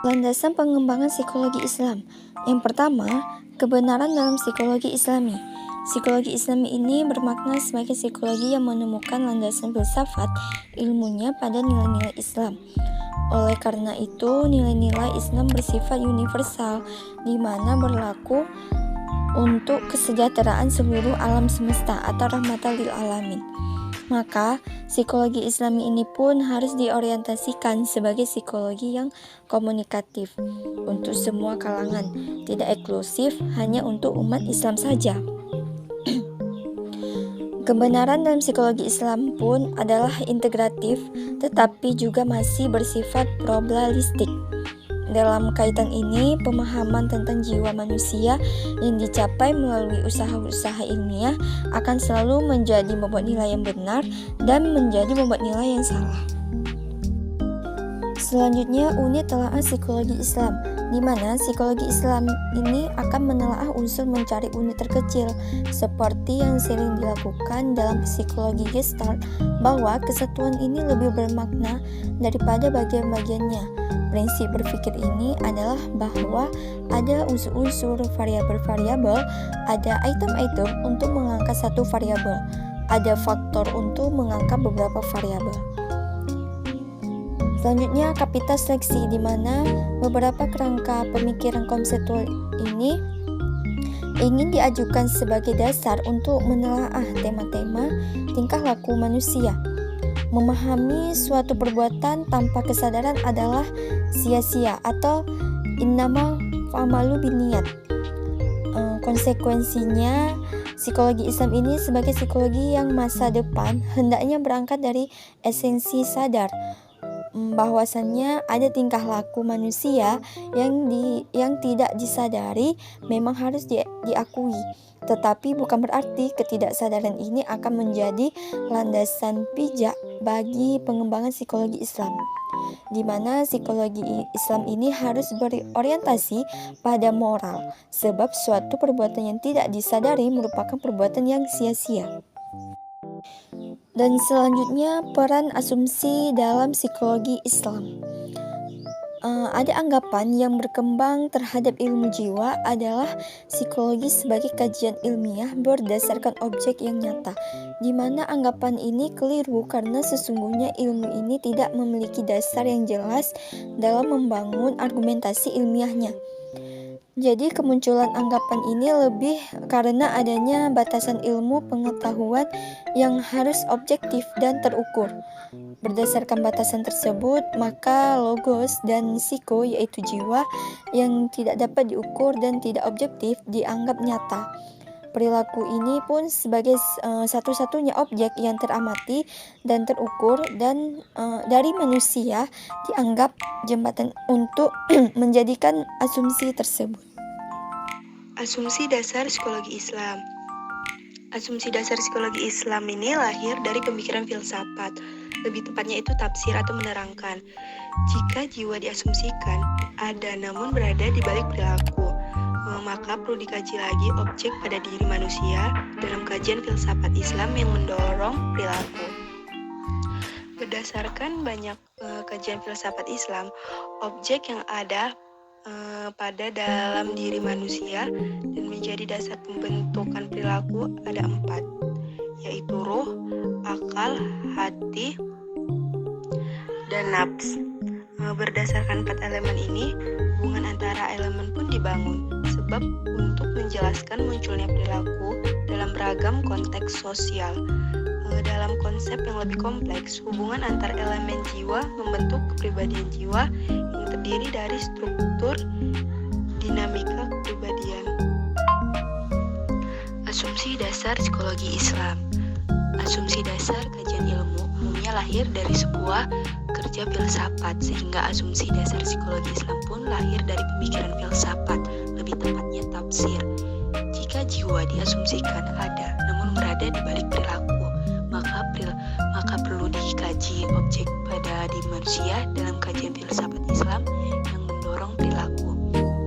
Landasan pengembangan psikologi Islam. Yang pertama, kebenaran dalam psikologi Islami. Psikologi Islami ini bermakna sebagai psikologi yang menemukan landasan filsafat ilmunya pada nilai-nilai Islam. Oleh karena itu, nilai-nilai Islam bersifat universal, di mana berlaku untuk kesejahteraan seluruh alam semesta atau rahmatan lil alamin. Maka, psikologi Islami ini pun harus diorientasikan sebagai psikologi yang komunikatif untuk semua kalangan, tidak eksklusif hanya untuk umat Islam saja. Kebenaran dalam psikologi Islam pun adalah integratif, tetapi juga masih bersifat probabilistik. Dalam kaitan ini, pemahaman tentang jiwa manusia yang dicapai melalui usaha-usaha ilmiah akan selalu menjadi bobot nilai yang benar dan menjadi bobot nilai yang salah. Selanjutnya, unit telaah psikologi Islam, di mana psikologi Islam ini akan menelaah unsur mencari unit terkecil, seperti yang sering dilakukan dalam psikologi Gestalt, bahwa kesatuan ini lebih bermakna daripada bagian-bagiannya. Prinsip berpikir ini adalah bahwa ada unsur-unsur variabel-variabel, ada item-item untuk mengangkat satu variabel, ada faktor untuk mengangkat beberapa variabel. Selanjutnya, kapital seleksi, di mana beberapa kerangka pemikiran konseptual ini ingin diajukan sebagai dasar untuk menelaah tema-tema tingkah laku manusia. Memahami suatu perbuatan tanpa kesadaran adalah sia-sia atau innama fa'malu binniyat. Konsekuensinya, psikologi Islam ini sebagai psikologi yang masa depan hendaknya berangkat dari esensi sadar bahwasannya ada tingkah laku manusia yang tidak disadari memang harus diakui, tetapi bukan berarti ketidaksadaran ini akan menjadi landasan pijak bagi pengembangan psikologi Islam, di mana psikologi Islam ini harus berorientasi pada moral, sebab suatu perbuatan yang tidak disadari merupakan perbuatan yang sia-sia. Dan selanjutnya, peran asumsi dalam psikologi Islam. Ada anggapan yang berkembang terhadap ilmu jiwa adalah psikologi sebagai kajian ilmiah berdasarkan objek yang nyata, di mana anggapan ini keliru karena sesungguhnya ilmu ini tidak memiliki dasar yang jelas dalam membangun argumentasi ilmiahnya. Jadi kemunculan anggapan ini lebih karena adanya batasan ilmu pengetahuan yang harus objektif dan terukur. Berdasarkan batasan tersebut, maka logos dan psiko, yaitu jiwa yang tidak dapat diukur dan tidak objektif, dianggap nyata. Perilaku ini pun sebagai satu-satunya objek yang teramati dan terukur dan dari manusia dianggap jembatan untuk menjadikan asumsi tersebut. Asumsi dasar psikologi Islam. Asumsi dasar psikologi Islam ini lahir dari pemikiran filsafat, lebih tepatnya itu tafsir atau menerangkan. Jika jiwa diasumsikan ada namun berada di balik perilaku, maka perlu dikaji lagi objek pada diri manusia dalam kajian filsafat Islam yang mendorong perilaku. Berdasarkan banyak kajian filsafat Islam, objek yang ada pada dalam diri manusia dan menjadi dasar pembentukan perilaku ada 4, yaitu ruh, akal, hati, dan nafs. Berdasarkan 4 elemen ini, hubungan antara elemen pun dibangun, sebab untuk menjelaskan munculnya perilaku dalam beragam konteks sosial. Dalam konsep yang lebih kompleks, hubungan antar elemen jiwa membentuk kepribadian jiwa yang terdiri dari struktur dinamika kepribadian. Asumsi dasar psikologi Islam. Asumsi dasar kajian ilmu umumnya lahir dari sebuah kerja filsafat, sehingga asumsi dasar psikologi Islam pun lahir dari pemikiran filsafat, lebih tepatnya tafsir. Jika jiwa diasumsikan ada namun berada di balik perilaku, maka perlu dikaji objek pada diri manusia dalam kajian filsafat Islam yang mendorong perilaku.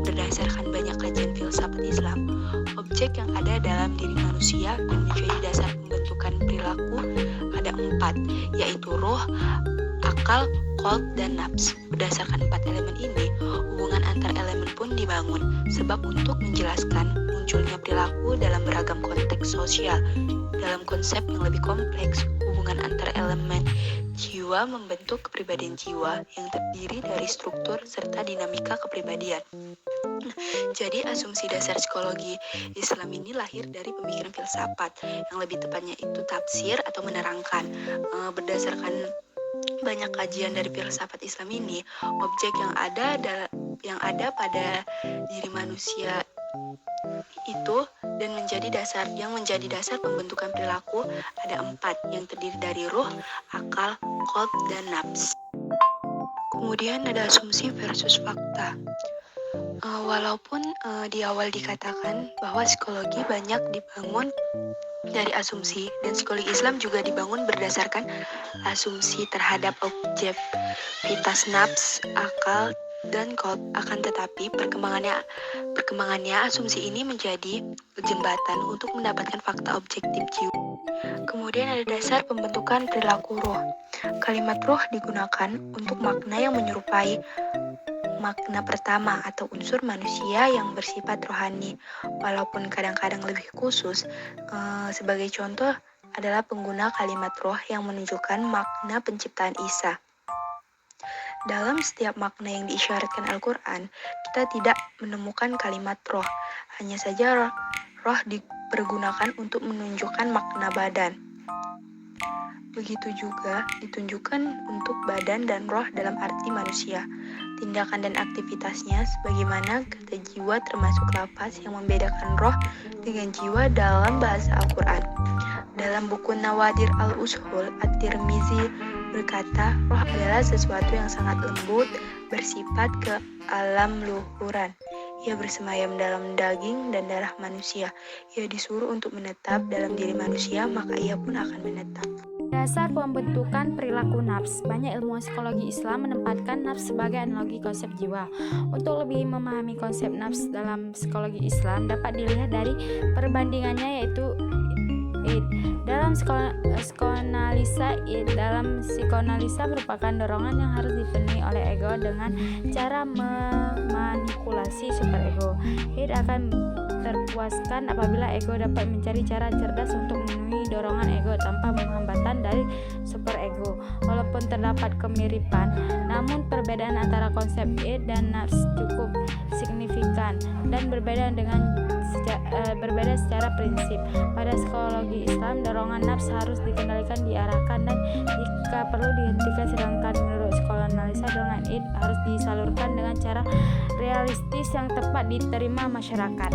Berdasarkan banyak kajian filsafat Islam, objek yang ada dalam diri manusia dan menjadi dasar pembentukan perilaku ada 4, yaitu ruh, akal, qalb, dan nafs. Berdasarkan 4 elemen ini, hubungan antar elemen pun dibangun, sebab untuk menjelaskan munculnya perilaku dalam beragam konteks sosial. Dalam konsep yang lebih kompleks, hubungan antar elemen jiwa membentuk kepribadian jiwa yang terdiri dari struktur serta dinamika kepribadian. Jadi asumsi dasar psikologi Islam ini lahir dari pemikiran filsafat, yang lebih tepatnya itu tafsir atau menerangkan. Berdasarkan banyak kajian dari filsafat Islam ini, objek yang ada pada diri manusia itu dan menjadi dasar pembentukan perilaku ada 4, yang terdiri dari ruh, akal, qalb, dan nafs. Kemudian ada asumsi versus fakta. Walaupun di awal dikatakan bahwa psikologi banyak dibangun dari asumsi, dan psikologi Islam juga dibangun berdasarkan asumsi terhadap objektivitas nafs, akal, dan qalb. Akan tetapi perkembangannya asumsi ini menjadi jembatan untuk mendapatkan fakta objektif jiwa. Kemudian ada dasar pembentukan perilaku ruh. Kalimat ruh digunakan untuk makna yang menyerupai makna pertama atau unsur manusia yang bersifat rohani, walaupun kadang-kadang lebih khusus. Sebagai contoh adalah pengguna kalimat roh yang menunjukkan makna penciptaan Isa. Dalam setiap makna yang diisyaratkan Al-Quran, kita tidak menemukan kalimat roh. Hanya saja roh dipergunakan untuk menunjukkan makna badan. Begitu juga ditunjukkan untuk badan dan roh dalam arti manusia. Tindakan dan aktivitasnya sebagaimana kata jiwa termasuk lafaz yang membedakan roh dengan jiwa dalam bahasa Al-Quran. Dalam buku Nawadir al-Ushul, At-Tirmizi berkata, roh adalah sesuatu yang sangat lembut, bersifat ke alam luhuran. Ia bersemayam dalam daging dan darah manusia. Ia disuruh untuk menetap dalam diri manusia, maka ia pun akan menetap. Dasar pembentukan perilaku nafs. Banyak ilmuwan psikologi Islam menempatkan nafs sebagai analogi konsep jiwa. Untuk lebih memahami konsep nafs dalam psikologi Islam dapat dilihat dari perbandingannya, yaitu dalam psikoanalisa merupakan dorongan yang harus dipenuhi oleh ego dengan cara memanipulasi superego. Id akan terpuaskan apabila ego dapat mencari cara cerdas untuk memenuhi dorongan ego tanpa hambatan dari superego. Walaupun terdapat kemiripan, namun perbedaan antara konsep id dan nafs cukup signifikan dan berbeda secara prinsip. Pada psikologi Islam, dorongan nafs harus dikendalikan, diarahkan, dan jika perlu dihentikan, sedangkan menurut psikoanalisa dorongan id harus disalurkan dengan cara realistis yang tepat diterima masyarakat.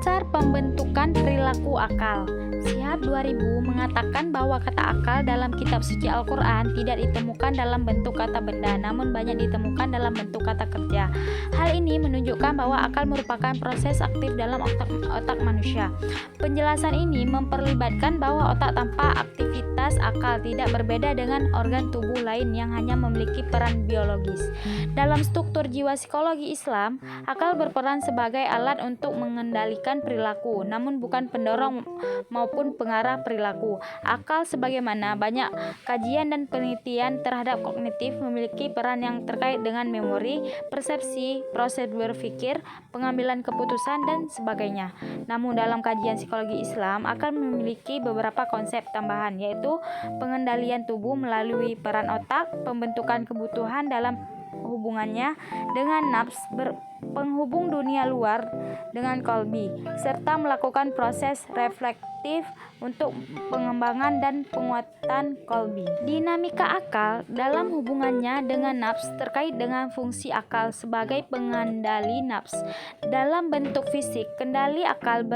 Dasar pembentukan perilaku akal. Syihab 2000 mengatakan bahwa kata akal dalam kitab suci Al-Quran tidak ditemukan dalam bentuk kata benda, namun banyak ditemukan dalam bentuk kata kerja. Hal ini menunjukkan bahwa akal merupakan proses aktif dalam otak manusia. Penjelasan ini memperlibatkan bahwa otak tanpa aktivitas akal tidak berbeda dengan organ tubuh lain yang hanya memiliki peran biologis. Dalam struktur jiwa psikologi Islam, akal berperan sebagai alat untuk mengendalikan perilaku, namun bukan pendorong maupun pengarah perilaku. Akal, sebagaimana banyak kajian dan penelitian terhadap kognitif, memiliki peran yang terkait dengan memori, persepsi, proses berpikir, pengambilan keputusan, dan sebagainya. Namun dalam kajian psikologi Islam, akal memiliki beberapa konsep tambahan, yaitu pengendalian tubuh melalui peran otak, pembentukan kebutuhan dalam hubungannya dengan nafs, penghubung dunia luar dengan kolbi, serta melakukan proses reflektif untuk pengembangan dan penguatan kolbi. Dinamika akal dalam hubungannya dengan nafs terkait dengan fungsi akal sebagai pengendali nafs. Dalam bentuk fisik, kendali akal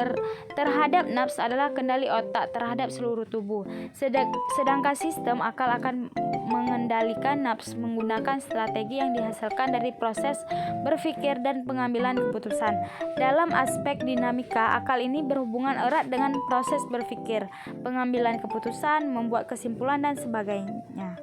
terhadap nafs adalah kendali otak terhadap seluruh tubuh, sedangkan sistem akal akan mengendalikan nafs menggunakan strategi yang dihasilkan dari proses berpikir dan pengambilan keputusan. Dalam aspek dinamika, akal ini berhubungan erat dengan proses berpikir, pengambilan keputusan, membuat kesimpulan, dan sebagainya.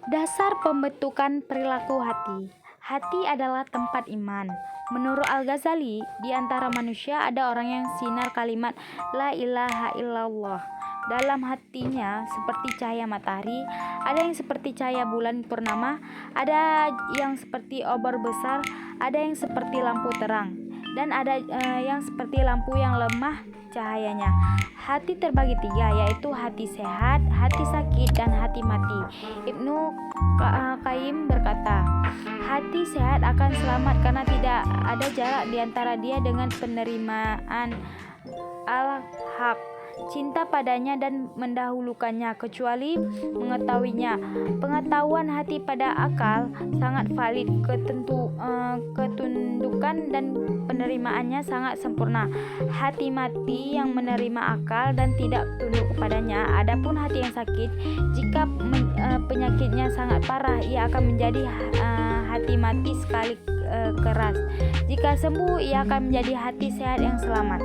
Dasar pembentukan perilaku hati. Hati adalah tempat iman. Menurut Al-Ghazali, di antara manusia ada orang yang sinar kalimat La ilaha illallah dalam hatinya seperti cahaya matahari, ada yang seperti cahaya bulan purnama, ada yang seperti obor besar, ada yang seperti lampu terang, dan ada yang seperti lampu yang lemah cahayanya. Hati terbagi tiga, yaitu hati sehat, hati sakit, dan hati mati. Ibnu Qayyim berkata, hati sehat akan selamat karena tidak ada jarak di antara dia dengan penerimaan al-haq, cinta padanya dan mendahulukannya kecuali mengetahuinya. Pengetahuan hati pada akal sangat valid, ketundukan dan penerimaannya sangat sempurna. Hati mati yang menerima akal dan tidak tunduk kepadanya. Adapun hati yang sakit, jika penyakitnya sangat parah, ia akan menjadi hati mati sekali keras. Jika sembuh, ia akan menjadi hati sehat yang selamat.